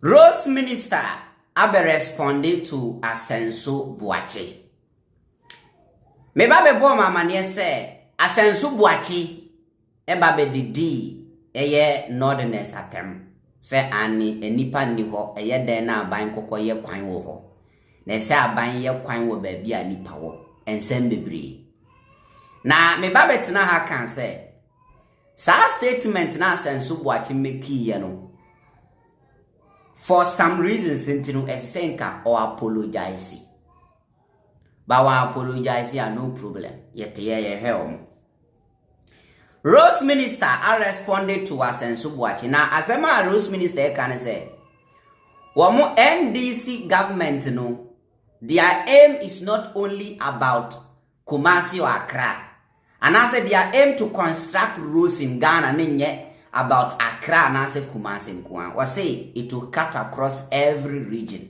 Rose Minister abe responded to Asenso Boakye. Meba be bo mama ne se Asenso Boakye eba be didi eye northerners atem se ani enipa ni ho eye den na aban kokoye kwan wo ho na se aban ye kwan wo ba bia nipa wo ensem bebre na meba betina ha kan se sa statement na Asenso Boakye meki ye no for some reasons intinu esenka or apologize. But we apologize here, no problem. Yet ye help. Rose Minister I responded to Asenso Boakye. Now asema Rose Minister can say Wamo NDC government no, their aim is not only about Kumasi or Accra. And I said their aim to construct roads in Ghana nenye about Accra and I say Kumasi Nkwan. Or say it will cut across every region.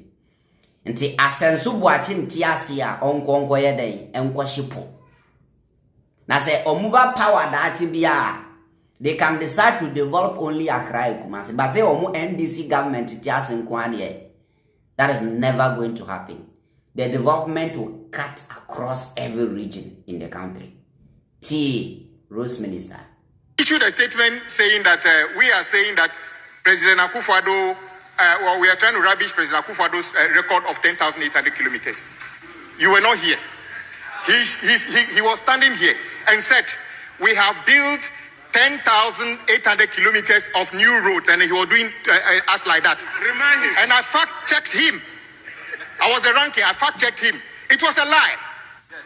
Nti Asenso Boakye ntiasia onkonko yeden enkwa shipo. Na say omuba power da achi bia they can decide to develop only Accra and Kumasi. But say omu NDC government ntiasia nkwan ye that is never going to happen. The development will cut across every region in the country. Rose Minister issued a statement saying that we are saying that President Akufo-Addo well, we are trying to rubbish President Akufo-Addo's record of 10,800 kilometers. You were not here. He was standing here and said, we have built 10,800 kilometers of new roads, and he was doing us like that. Remind him. And I fact-checked him. I was the ranking. I fact-checked him. It was a lie.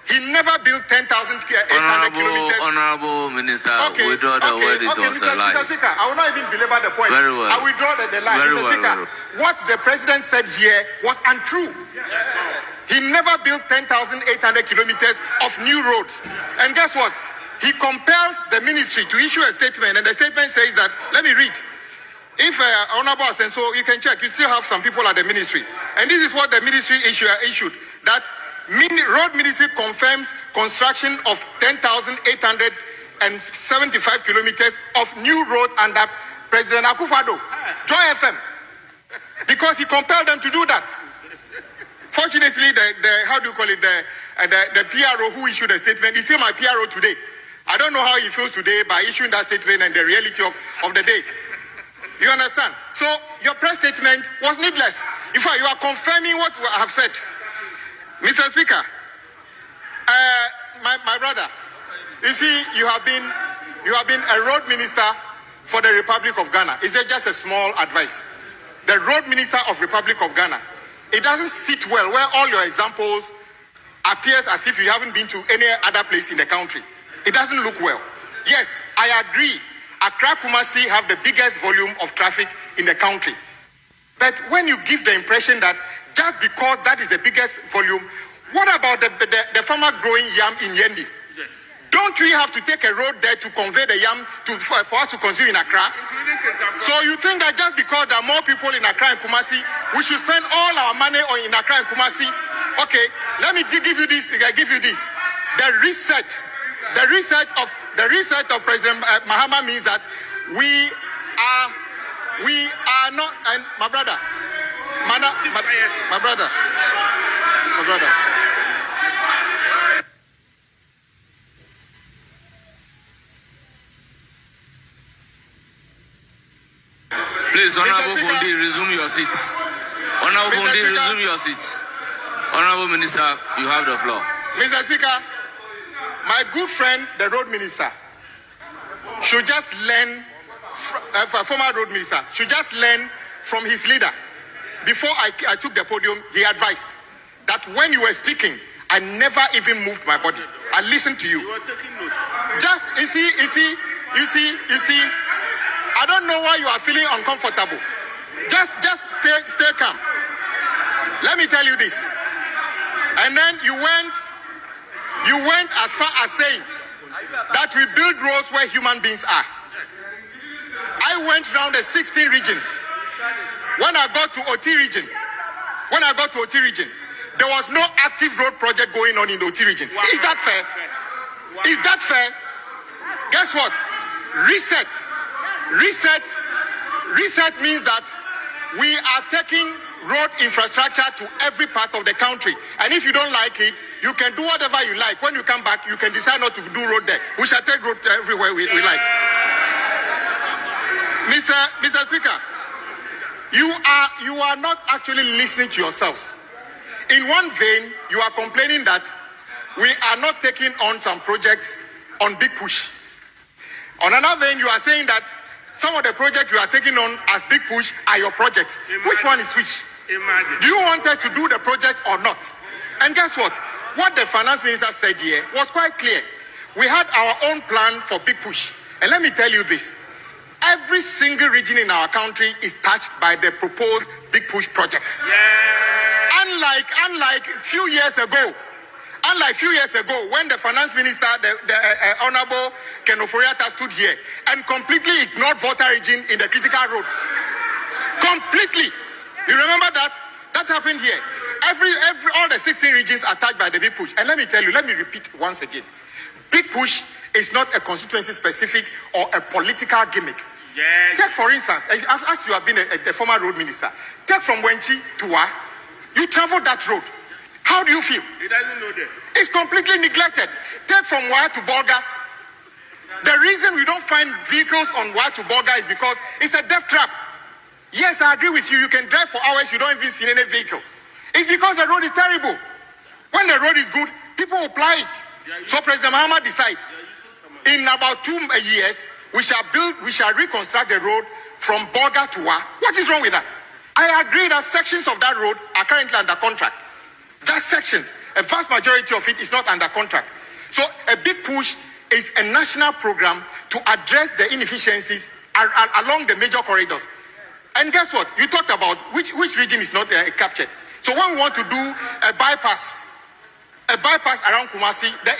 He never built 10,800 kilometers. Honorable Minister, okay, withdraw the word, it was a lie. Mr. Speaker, I will not even belabor the point. Very well. I withdraw the lie. Very Mr. Speaker, what the president said here was untrue. He never built 10,800 kilometers of new roads. And guess what? He compelled the ministry to issue a statement, and the statement says that, let me read. If Honorable Asenso, you can check, you still have some people at the ministry. And this is what the ministry issued, that Road Ministry confirms construction of 10,875 kilometers of new roads under President Akufo-Addo. Joy FM. Because he compelled them to do that. Fortunately, the PRO who issued the statement is still my PRO today. I don't know how he feels today by issuing that statement and the reality of the day. You understand? So your press statement was needless. In fact, you are confirming what I have said. Mr. Speaker, my brother, you see, you have been a road minister for the Republic of Ghana. Is there just a small advice? The road minister of Republic of Ghana, it doesn't sit well where all your examples appears as if you haven't been to any other place in the country. It doesn't look well. Yes, I agree. Accra Kumasi have the biggest volume of traffic in the country. But when you give the impression that just because that is the biggest volume, what about the farmer growing yam in Yendi? Yes. Don't we have to take a road there to convey the yam for us to consume in Accra? So you think that just because there are more people in Accra and Kumasi, we should spend all our money in Accra and Kumasi? Okay, let me give you this. The reset of President Mahama means that we are not, and my brother. Please, Honorable Bondi, resume your seat. Honorable Bondi, resume your seat. Honorable Minister, you have the floor. Mr. Speaker, my good friend, the road minister, should just learn, former road minister, should just learn from his leader. Before I took the podium, he advised that when you were speaking, I never even moved my body. I listened to you. You were taking notes. Just, you see, I don't know why you are feeling uncomfortable. Just stay calm. Let me tell you this. And then you went as far as saying that we build roads where human beings are. I went around the 16 regions. When I got to OT region, there was no active road project going on in the OT region. Is that fair? Is that fair? Guess what? Reset means that We are taking road infrastructure to every part of the country. And if you don't like it, you can do whatever you like. When you come back, you can decide not to do road there. We shall take road everywhere we like. Mr. Speaker, you are not actually listening to yourselves. In one vein, you are complaining that we are not taking on some projects on big push. On another vein, you are saying that some of the projects you are taking on as big push are your projects. Imagine. Which one is which? Imagine. Do you want us to do the project or not? And guess what? What the finance minister said here was quite clear. We had our own plan for big push. And let me tell you this. Every single region in our country is touched by the proposed big push projects. Yeah. Unlike a few years ago, when the finance minister, the Honorable Ken Oforiatta stood here and completely ignored Volta region in the critical roads. Completely. You remember that? That happened here. All the 16 regions are touched by the big push. And let me tell you, let me repeat once again. Big push is not a constituency specific or a political gimmick. Yes. Take for instance, as you have been a former road minister, take from Wenchi to Wa, you travel that road. How do you feel? He doesn't know that. It's completely neglected. Take from Wa to Bolga. The reason we don't find vehicles on Wa to Bolga is because it's a death trap. Yes, I agree with you. You can drive for hours, you don't even see any vehicle. It's because the road is terrible. When the road is good, people will ply it. So President Mahama decides, in about 2 years, we shall reconstruct the road from Bolga to Wa. What is wrong with that? I agree that sections of that road are currently under contract. Just sections. A vast majority of it is not under contract. So a big push is a national program to address the inefficiencies along the major corridors. And guess what? You talked about which region is not captured. So when we want to do a bypass around Kumasi, the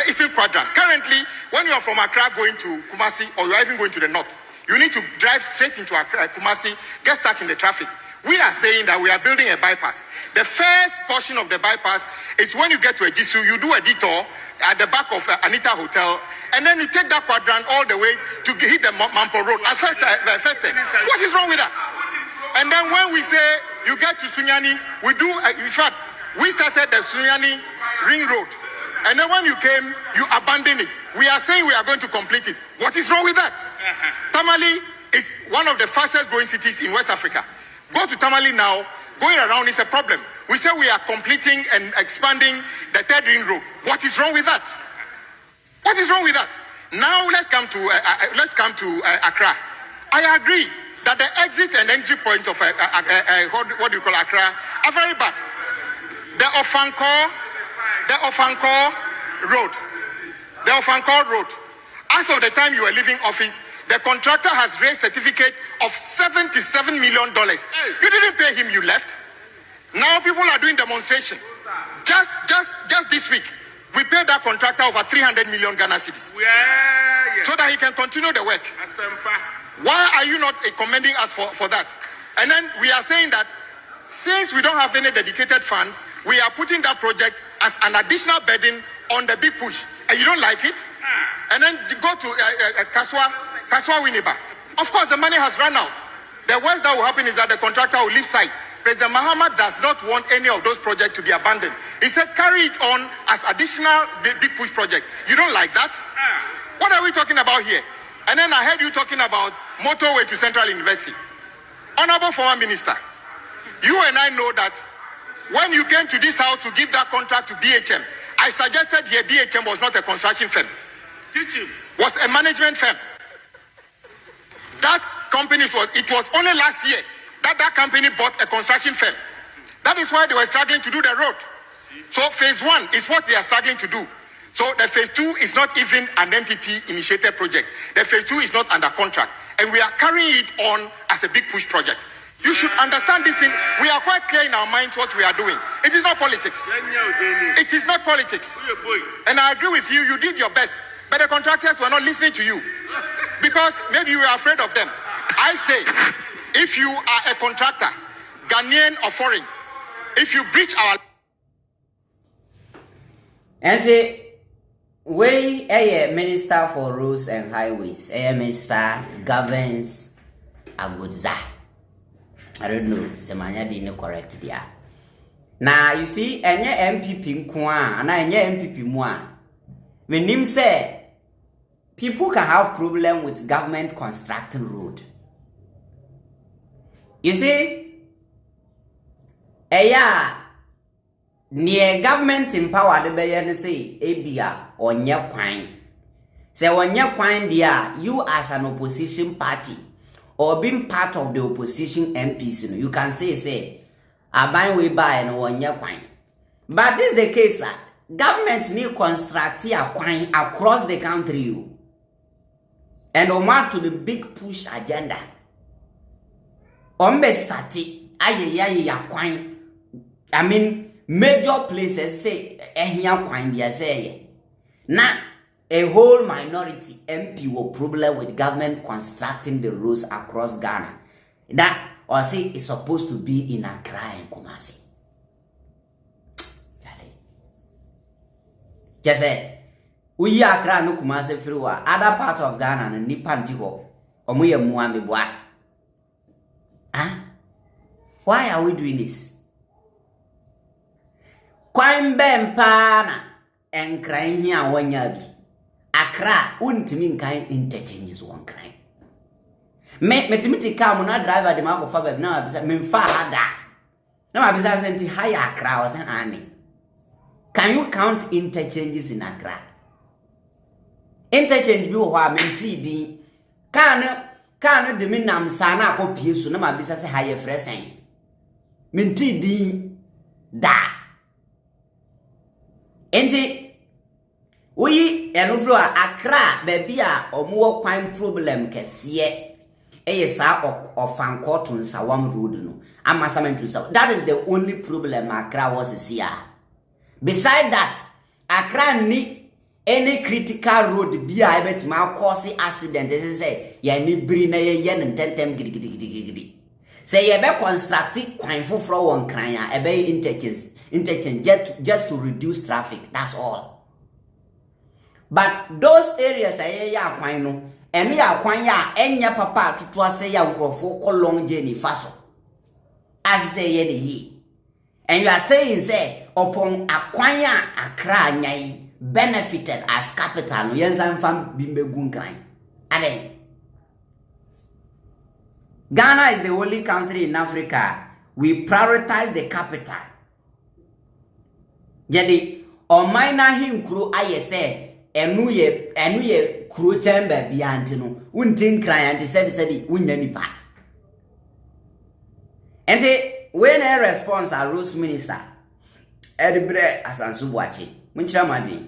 eastern quadrant. Currently, when you are from Accra going to Kumasi, or you are even going to the north, you need to drive straight into Kumasi, get stuck in the traffic. We are saying that we are building a bypass. The first portion of the bypass is when you get to Ejisu, you do a detour at the back of Anita Hotel, and then you take that quadrant all the way to hit the Mampo Road. What is wrong with that? And then when we say you get to Sunyani, we do, in fact, we started the Sunyani Ring Road. And then when you came, you abandoned it. We are saying we are going to complete it. What is wrong with that? Tamale is one of the fastest growing cities in West Africa. Go to Tamale now, going around is a problem. We say we are completing and expanding the third ring road. What is wrong with that? What is wrong with that? Now let's come to Accra. I agree that the exit and entry points of what do you call Accra are very bad. The Ofankor Road. As of the time you were leaving office, the contractor has raised certificate of $77 million. You didn't pay him, you left. Now people are doing demonstration. Just this week, we paid that contractor over 300 million Ghana cedis. So that he can continue the work. Why are you not commending us for that? And then we are saying that since we don't have any dedicated fund, we are putting that project as an additional burden on the big push. And you don't like it? And then you go to Kaswa Winneba. Of course, the money has run out. The worst that will happen is that the contractor will leave site. President Mahama does not want any of those projects to be abandoned. He said carry it on as additional big push project. You don't like that? What are we talking about here? And then I heard you talking about motorway to Central University. Honorable former minister, you and I know that when you came to this house to give that contract to BHM, I suggested here BHM was not a construction firm. Was a management firm. That company it was only last year that company bought a construction firm. That is why they were struggling to do the road. So phase 1 is what they are struggling to do. So the phase 2 is not even an MPP initiated project. The phase 2 is not under contract. And we are carrying it on as a big push project. You should understand this thing. We are quite clear in our minds what we are doing. It is not politics. It is not politics. And I agree with you, you did your best. But the contractors were not listening to you. Because maybe you were afraid of them. I say, if you are a contractor, Ghanaian or foreign, if you breach our... And we a minister for roads and highways, a minister governs Abuja. I don't know. Semanya di correct dia. Now you see, enye MPP nkwa, na enye MPP mwa. When him say people can have problem with government constructing road. You see, near government empowered by say ABA or nya kwine. Say when nya kwine dia, you as an opposition party or being part of the opposition MPs, you can say aban we buy and one nya kwine. But this is the case that government need construct a kwine across the country. And on to the big push agenda. Ombe stati aye kwine. I mean major places say ehnya kwine dia say. Now a whole minority MP will problem with government constructing the roads across Ghana. That or say it's supposed to be in Accra and Kumasi. Just say we Accra no Kumasi through other parts of Ghana and Nipantiho or Muya Muambi Bois. Why are we doing this? Kwine Bempana and crying here one yabi. Accra untimin kind interchanges one crime. Me come na driver the mark of fabric now me fa hada. Now I be saying higher Accra was an. Can you count interchanges in Accra? Interchange bi ho a menti din. Kan de minam sana ko pie so na ma bi say higher fresen. Menti din da. Enti we enuflo Accra baby a omo kwan problem kese sa ofanko to Nsawam road no amasament to Nsawam. That is the only problem Accra was here. Beside that, Accra need any critical road be a bet ma cause accident say ya ni bri na ye tentem gidi. Say ye be construct kwan foforo won kran ya e be interchange just to reduce traffic. That's all. But those areas are ya kwan no eno ya kwan ya enya papa tutu ase ya nkrofo ko long journey faso as say ye dey. And you are saying say upon akwan ya Accra nyai benefited as capital no yensan fam bimbegun kran ade. Ghana is the only country in Africa we prioritize the capital. Jadi o minor him kru aye say enu ye kuro chamber bianti no untin client sabi unya nipa. And when a response a Rose Minister Edibre Asenso Boakye munchira mabi